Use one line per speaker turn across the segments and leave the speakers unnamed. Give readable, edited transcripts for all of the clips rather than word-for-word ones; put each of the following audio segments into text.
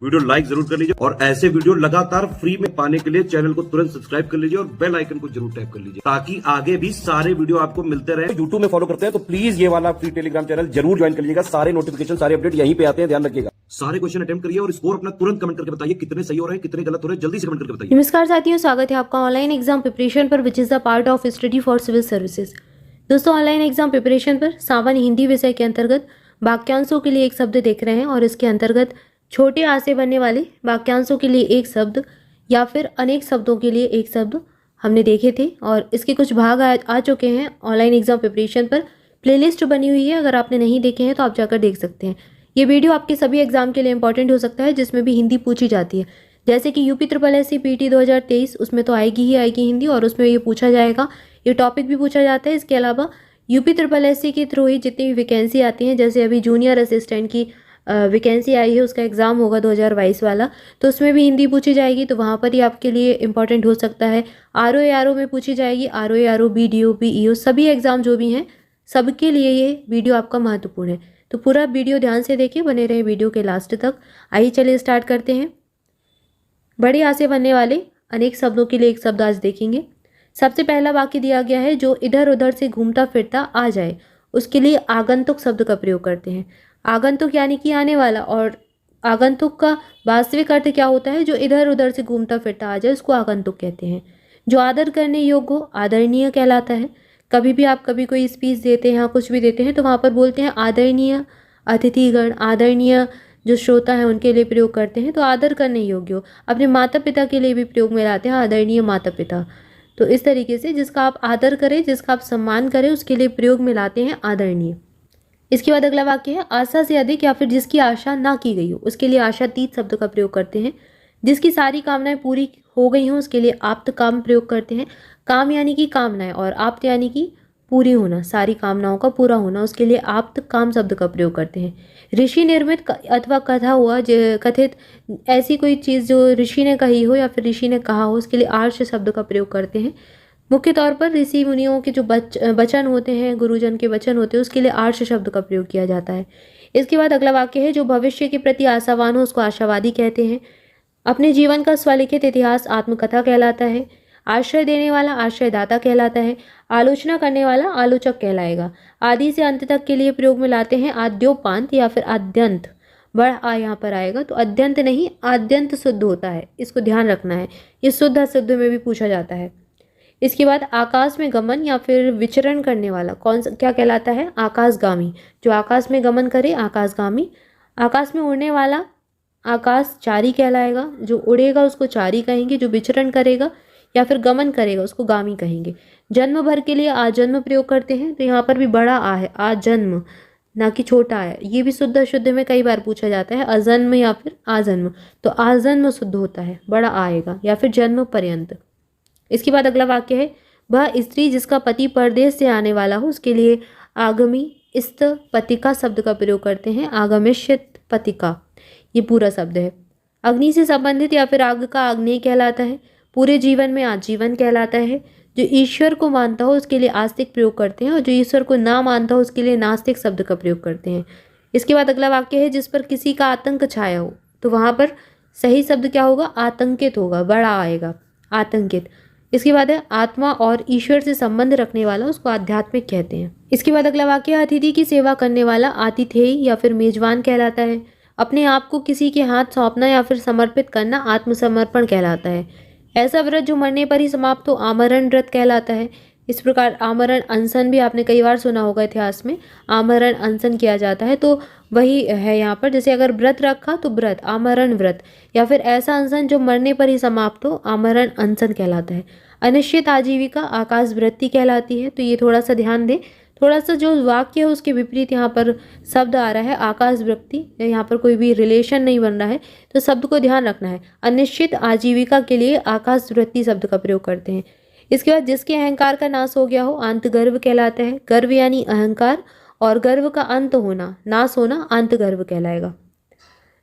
Video like जरूर कर लीजिए और ऐसे वीडियो लगातार फ्री में पाने के लिए चैनल को तुरंत सब्सक्राइब कर लीजिए और बेल आइकन को जरूर टैप कर लीजिए ताकि आगे भी सारे वीडियो आपको मिलते रहे। यूट्यूब में फॉलो करते हैं तो प्लीज ये वाला फ्री टेलीग्राम चैनल जरूर ज्वाइन कर लीजिएगा। सारे नोटिफिकेशन सारे अपडेट यहीं पे आते हैं, ध्यान रखिएगा। सारे क्वेश्चन अटेम्प्ट करिए और स्कोर अपना तुरंत कमेंट करके बताइए कितने सही हो रहे हैं कितने गलत हो रहे हैं, जल्दी से कमेंट करके बताइए।
नमस्कार साथियों, स्वागत है आपका ऑनलाइन एग्जाम प्रिपरेशन पर which is the part of study for civil services. दोस्तों, ऑनलाइन एग्जाम प्रिपरेशन पर सामान्य हिंदी विषय के अंतर्गत वाक्यांशों के लिए एक शब्द देख रहे हैं और इसके अंतर्गत छोटे आ से बनने वाले वाक्यांशों के लिए एक शब्द या फिर अनेक शब्दों के लिए एक शब्द हमने देखे थे और इसके कुछ भाग आ चुके हैं ऑनलाइन एग्जाम प्रिपरेशन पर। प्लेलिस्ट बनी हुई है, अगर आपने नहीं देखे हैं तो आप जाकर देख सकते हैं। ये वीडियो आपके सभी एग्जाम के लिए इंपॉर्टेंट हो सकता है जिसमें भी हिंदी पूछी जाती है, जैसे कि यूपी SSC PT 2023 उसमें तो आएगी ही आएगी हिंदी और उसमें ये पूछा जाएगा, ये टॉपिक भी पूछा जाता है। इसके अलावा यूपी SSC के थ्रू ही जितनी भी वैकेंसी आती हैं, जैसे अभी जूनियर असिस्टेंट की वैकेंसी आई है, उसका एग्ज़ाम होगा 2022 वाला, तो उसमें भी हिंदी पूछी जाएगी, तो वहाँ पर ही आपके लिए इंपॉर्टेंट हो सकता है। RO में पूछी जाएगी, RO BDO BEO सभी एग्ज़ाम जो भी हैं सबके लिए ये वीडियो आपका महत्वपूर्ण है। तो पूरा वीडियो ध्यान से देखिए, बने रहे वीडियो के लास्ट तक। आइए चलिए स्टार्ट करते हैं। बड़े आ से बनने वाले अनेक शब्दों के लिए एक शब्द आज देखेंगे। सबसे पहला वाक्य दिया गया है, जो इधर उधर से घूमता फिरता आ जाए, उसके लिए आगंतुक शब्द का प्रयोग करते हैं। आगंतुक यानी कि आने वाला, और आगंतुक का वास्तविक अर्थ क्या होता है? जो इधर उधर से घूमता फिरता आ जाए उसको आगंतुक कहते हैं। जो आदर करने योग्य हो आदरणीय कहलाता है। कभी भी आप कभी कोई स्पीच देते हैं या कुछ भी देते हैं तो वहाँ पर बोलते हैं आदरणीय अतिथिगण, आदरणीय जो श्रोता हैं उनके लिए प्रयोग करते हैं। तो आदर करने योग्य हो, अपने माता पिता के लिए भी प्रयोग में लाते हैं आदरणीय माता पिता। तो इस तरीके से जिसका आप आदर करें, जिसका आप सम्मान करें, उसके लिए प्रयोग में लाते हैं आदरणीय। इसके बाद अगला वाक्य है, आशा से अधिक या फिर जिसकी आशा ना की गई हो, उसके लिए आशातीत शब्द का प्रयोग करते हैं। जिसकी सारी कामनाएं पूरी हो गई हों उसके लिए आप्त काम प्रयोग करते हैं। काम यानी कि कामनाएं और आप्त यानी कि पूरी होना, सारी कामनाओं का पूरा होना, उसके लिए आप्त काम शब्द का प्रयोग करते हैं। ऋषि निर्मित अथवा कथा हुआ कथित, ऐसी कोई चीज़ जो ऋषि ने कही हो या फिर ऋषि ने कहा हो, उसके लिए आर्ष शब्द का प्रयोग करते हैं। मुख्य तौर पर ऋषि मुनियों के जो वचन होते हैं, गुरुजन के वचन होते हैं, उसके लिए आर्ष शब्द का प्रयोग किया जाता है। इसके बाद अगला वाक्य है, जो भविष्य के प्रति आशावान हो उसको आशावादी कहते हैं। अपने जीवन का स्वलिखित इतिहास आत्मकथा कहलाता है। आश्रय देने वाला आश्रयदाता कहलाता है। आलोचना करने वाला आलोचक कहलाएगा। आदि से अंत तक के लिए प्रयोग में लाते हैं आद्योपांत या फिर आद्यंत। बड़ा आ यहाँ पर आएगा, तो अद्यंत नहीं आद्यंत शुद्ध होता है, इसको ध्यान रखना है। ये शुद्ध अशुद्ध में भी पूछा जाता है। इसके बाद आकाश में गमन या फिर विचरण करने वाला कौन सा क्या कहलाता है? आकाशगामी। जो आकाश में गमन करे आकाशगामी। आकाश में उड़ने वाला आकाशचारी कहलाएगा। जो उड़ेगा उसको चारी कहेंगे। जो विचरण करेगा या फिर गमन करेगा उसको गामी कहेंगे। जन्म भर के लिए आजन्म प्रयोग करते हैं, तो यहाँ पर भी बड़ा आ है, आजन्म ना कि छोटा है। ये भी शुद्ध अशुद्ध में कई बार पूछा जाता है, अजन्म या फिर आजन्म। तो आजन्म शुद्ध होता है, बड़ा आएगा, या फिर जन्म पर्यंत। इसके बाद अगला वाक्य है, वह स्त्री जिसका पति परदेश से आने वाला हो उसके लिए आगमी इस्त पतिका शब्द का प्रयोग करते हैं। आगमिष्यत पतिका ये पूरा शब्द है। अग्नि से संबंधित या फिर आग का आग्नेय कहलाता है। पूरे जीवन में आजीवन कहलाता है। जो ईश्वर को मानता हो उसके लिए आस्तिक प्रयोग करते हैं और जो ईश्वर को ना मानता हो उसके लिए नास्तिक शब्द का प्रयोग करते हैं। इसके बाद अगला वाक्य है, जिस पर किसी का आतंक छाया हो, तो वहाँ पर सही शब्द क्या होगा? आतंकित होगा, बड़ा आएगा, आतंकित। इसके बाद है, आत्मा और ईश्वर से संबंध रखने वाला उसको आध्यात्मिक कहते हैं। इसके बाद अगला वाक्य, अतिथि की सेवा करने वाला आतिथेय या फिर मेजबान कहलाता है। अपने आप को किसी के हाथ सौंपना या फिर समर्पित करना आत्मसमर्पण कहलाता है। ऐसा व्रत जो मरने पर ही समाप्त हो आमरण व्रत कहलाता है। इस प्रकार आमरण अनशन भी आपने कई बार सुना होगा इतिहास में, आमरण अनशन किया जाता है, तो वही है यहाँ पर। जैसे अगर व्रत रखा तो व्रत आमरण व्रत, या फिर ऐसा अनशन जो मरने पर ही समाप्त हो आमरण अनशन कहलाता है। अनिश्चित आजीविका आकाश वृत्ति कहलाती है। तो ये थोड़ा सा ध्यान दें, थोड़ा सा जो वाक्य है उसके विपरीत यहाँ पर शब्द आ रहा है आकाश वृत्ति, यहाँ पर कोई भी रिलेशन नहीं बन रहा है, तो शब्द को ध्यान रखना है। अनिश्चित आजीविका के लिए आकाश वृत्ति शब्द का प्रयोग करते हैं। इसके बाद जिसके अहंकार का नाश हो गया हो अंत गर्व कहलाता है। गर्व यानी अहंकार, और गर्व का अंत होना, नाश होना अंत गर्व कहलाएगा।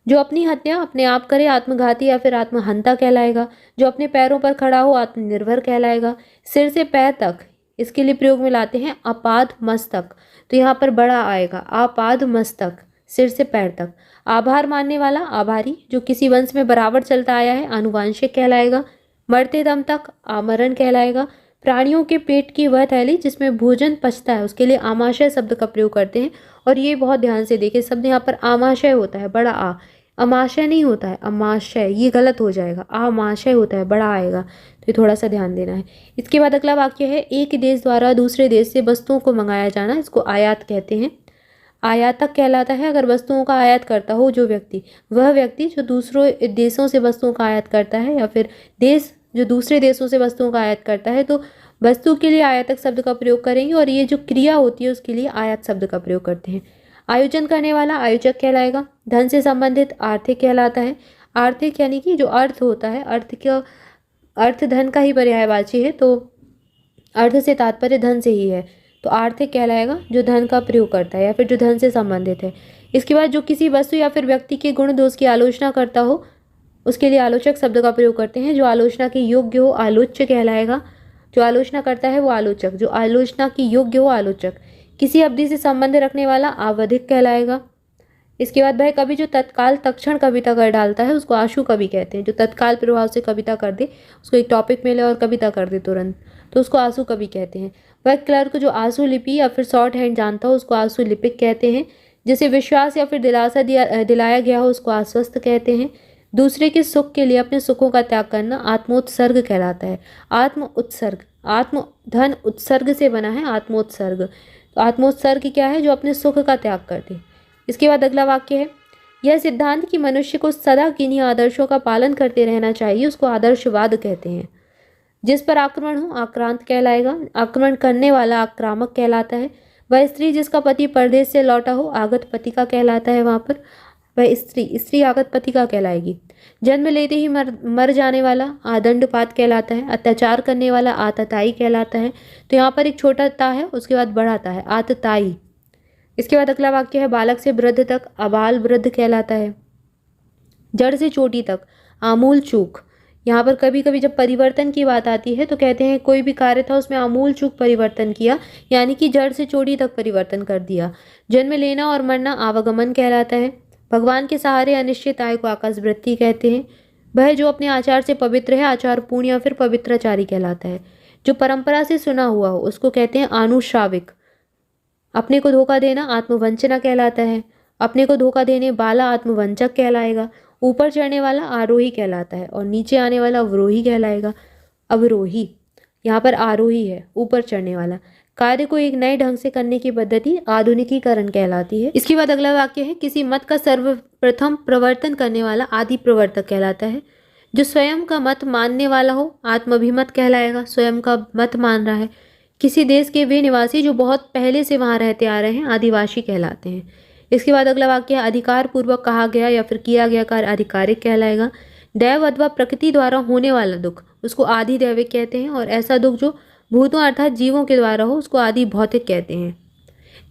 जो अपनी हत्या अपने आप करे आत्मघाती या फिर आत्महंता कहलाएगा। जो अपने पैरों पर खड़ा हो आत्मनिर्भर कहलाएगा। सिर से पैर तक इसके लिए प्रयोग में लाते हैं आपाद मस्तक, तो यहाँ पर बड़ा आएगा, आपाद मस्तक सिर से पैर तक। आभार मानने वाला आभारी, जो किसी वंश में बराबर चलता आया है, आनुवांशिक कहलाएगा। मरते दम तक आमरण कहलाएगा। प्राणियों के पेट की वह थैली जिसमें भोजन पचता है, उसके लिए आमाशय शब्द का प्रयोग करते हैं। और ये बहुत ध्यान से देखिए, शब्द यहाँ पर आमाशय होता है, बड़ा आ, अमाशय नहीं होता है, अमाशय, ये गलत हो जाएगा, आमाशय होता है, बड़ा आएगा, तो ये थोड़ा सा ध्यान देना है। इसके बाद अगला वाक्य है, एक देश द्वारा दूसरे देश से वस्तुओं को मंगाया जाना, इसको आयात कहते हैं। आयातक कहलाता है अगर वस्तुओं का आयात करता हो जो व्यक्ति, वह व्यक्ति जो दूसरों देशों से वस्तुओं का आयात करता है, या फिर देश जो दूसरे देशों से वस्तुओं का आयात करता है, तो वस्तु के लिए आयातक शब्द का प्रयोग करेंगे, और ये जो क्रिया होती है उसके लिए आयात शब्द का प्रयोग करते हैं। आयोजन करने वाला आयोजक कहलाएगा। धन से संबंधित आर्थिक कहलाता है। आर्थिक यानी कि जो अर्थ होता है, अर्थ धन का ही पर्यायवाची है, तो अर्थ से तात्पर्य धन से ही है, तो आर्थिक कहलाएगा जो धन का प्रयोग करता है या फिर जो धन से संबंधित है। इसके बाद जो किसी वस्तु या फिर व्यक्ति के गुण दोष की आलोचना करता हो, उसके लिए आलोचक शब्द का प्रयोग करते हैं। जो आलोचना के योग्य हो आलोच्य कहलाएगा। जो आलोचना करता है वो आलोचक, जो आलोचना की योग्य हो आलोचक। किसी अवधि से संबंध रखने वाला आवधिक कहलाएगा। इसके बाद भाई कवि जो तत्काल तत्क्षण कविता कर डालता है उसको आशु कवि कहते हैं। जो तत्काल प्रभाव से कविता कर दे, उसको एक टॉपिक में ले और कविता कर दे तुरंत, तो उसको आशु कवि कहते हैं। वह क्लर्क जो आशु लिपि या फिर शॉर्ट हैंड जानता हो उसको आशु लिपिक कहते हैं। जिसे विश्वास या फिर दिलासा दिलाया गया हो उसको आश्वस्त कहते हैं। दूसरे के सुख के लिए अपने सुखों का त्याग करना आत्मोत्सर्ग कहलाता है। आत्म उत्सर्ग, आत्म धन उत्सर्ग से बना है आत्मोत्सर्ग, तो आत्मोत्सर्ग क्या है, जो अपने सुख का त्याग करते। इसके बाद अगला वाक्य है, यह सिद्धांत कि मनुष्य को सदा किन्हीं आदर्शों का पालन करते रहना चाहिए उसको आदर्शवाद कहते हैं। जिस पर आक्रमण हो आक्रांत कहलाएगा। आक्रमण करने वाला आक्रामक कहलाता है। वह स्त्री जिसका पति परदेश से लौटा हो आगत पतिका कहलाता है। वहाँ पर वह स्त्री आगत पतिका कहलाएगी। जन्म लेते ही मर जाने वाला आदंडपात कहलाता है। अत्याचार करने वाला आतताई कहलाता है। तो यहाँ पर एक छोटा ता है, उसके बाद बड़ा ता है, आतताई। इसके बाद अगला वाक्य है, बालक से वृद्ध तक अबाल वृद्ध कहलाता है। जड़ से चोटी तक आमूल चूक। यहाँ पर कभी कभी जब परिवर्तन की बात आती है तो कहते हैं कोई भी कार्य था उसमें आमूल चूक परिवर्तन किया, यानी कि जड़ से चोटी तक परिवर्तन कर दिया। जन्म लेना और मरना आवागमन कहलाता है। भगवान के सहारे अनिश्चित आय को आकाश वृत्ति कहते हैं। वह जो अपने आचार से पवित्र है आचार पूर्ण या फिर पवित्राचारी कहलाता है। जो परंपरा से सुना हुआ हो उसको कहते हैं आनुश्राविक। अपने को धोखा देना आत्मवंचना कहलाता है। अपने को धोखा देने वाला आत्मवंचक कहलाएगा। ऊपर चढ़ने वाला आरोही कहलाता है और नीचे आने वाला अवरोही कहलाएगा। अवरोही, यहाँ पर आरोही है, ऊपर चढ़ने वाला। कार्य को एक नए ढंग से करने की पद्धति आधुनिकीकरण कहलाती है। इसके बाद अगला वाक्य है, किसी मत का सर्वप्रथम प्रवर्तन करने वाला आदि प्रवर्तक कहलाता है। जो स्वयं का मत मानने वाला हो आत्माभिमत कहलाएगा। स्वयं का मत मान रहा है। किसी देश के वे निवासी जो बहुत पहले से वहाँ रहते आ रहे हैं आदिवासी कहलाते हैं। इसके बाद अगला वाक्य है, अधिकार पूर्वक कहा गया या फिर किया गया कार्य आधिकारिक कहलाएगा। दैव अथवा प्रकृति द्वारा होने वाला दुख उसको आदि दैविक कहते हैं, और ऐसा दुख जो भूतों अर्थात जीवों के द्वारा हो उसको आदि भौतिक कहते हैं।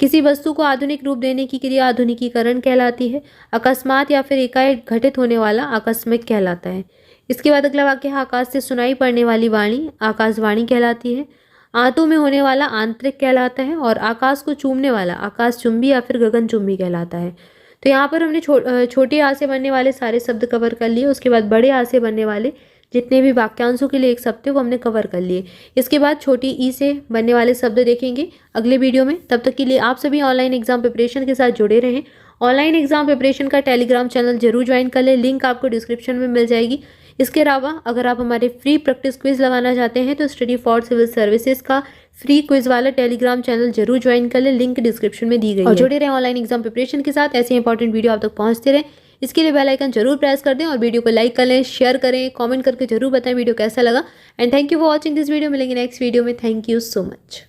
किसी वस्तु को आधुनिक रूप देने की क्रिया आधुनिकीकरण कहलाती है। अकस्मात या फिर एकाएक घटित होने वाला आकस्मिक कहलाता है। इसके बाद अगला वाक्य है, आकाश से सुनाई पड़ने वाली वाणी आकाशवाणी कहलाती है। आंतों में होने वाला आंतरिक कहलाता है, और आकाश को चूमने वाला आकाश चुंबी या फिर गगन चुंबी कहलाता है। तो यहाँ पर हमने छोटे आ से बनने वाले सारे शब्द कवर कर लिए। उसके बाद बड़े आ से बनने वाले जितने भी वाक्यांशों के लिए एक शब्द थे वो हमने कवर कर लिए। इसके बाद छोटी ई से बनने वाले शब्द देखेंगे अगले वीडियो में। तब तक के लिए आप सभी ऑनलाइन एग्जाम प्रिपरेशन के साथ जुड़े रहें। ऑनलाइन एग्जाम प्रिपरेशन का टेलीग्राम चैनल जरूर ज्वाइन कर लें, लिंक आपको डिस्क्रिप्शन में मिल जाएगी। इसके अलावा अगर आप हमारे फ्री प्रैक्टिस क्विज लगाना चाहते हैं तो स्टडी फॉर सिविल सर्विसेज का फ्री क्विज वाला टेलीग्राम चैनल जरूर ज्वाइन कर लें, लिंक डिस्क्रिप्शन में दी गई है। और जुड़े रहें ऑनलाइन एग्जाम प्रिपरेशन के साथ, ऐसे इंपॉर्टेंट वीडियो आप तक पहुंचते रहें। इसके लिए बेल आइकन जरूर प्रेस कर दें और वीडियो को लाइक कर लें, शेयर करें, कमेंट करके जरूर बताएं वीडियो कैसा लगा। And thank you for watching this video. मिलेंगे नेक्स्ट वीडियो में। Thank you so much.